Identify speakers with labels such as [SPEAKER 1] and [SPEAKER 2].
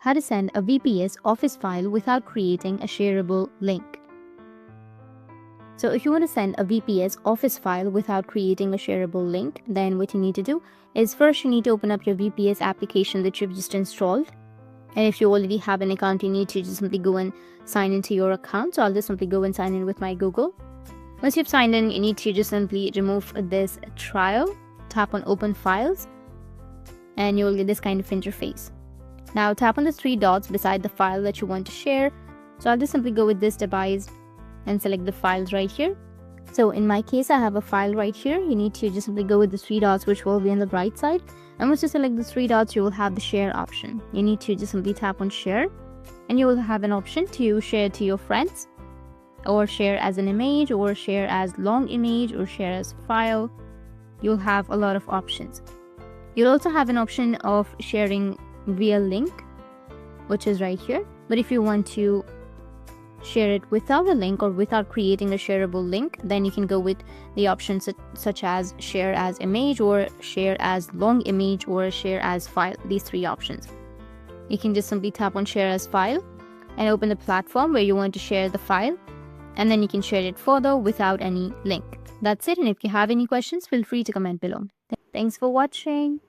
[SPEAKER 1] How to send a WPS Office file without creating a shareable link. So if you want to send a WPS Office file without creating a shareable link, then what you need to do is first you need to open up your WPS application that you've just installed. And if you already have an account, you need to just simply go and sign into your account. So I'll just simply go and sign in with my Google. Once you've signed in, you need to just simply remove this trial, tap on Open Files, and you'll get this kind of interface. Now tap on the three dots beside the file that you want to share. So I'll just simply go with this device and select the files right here. So in my case, I have a file right here. You need to just simply go with the three dots, which will be on the right side. And once you select the three dots, you will have the share option. You need to just simply tap on share, and you will have an option to share to your friends, or share as an image, or share as long image, or share as file. You'll have a lot of options. You'll also have an option of sharing via link, which is right here. But if you want to share it without a link or without creating a shareable link, then you can go with the options such as share as image, or share as long image, or share as file. These three options. You can just simply tap on share as file and open the platform where you want to share the file, and then you can share it further without any link. That's it. And if you have any questions, feel free to comment below. Thanks for watching.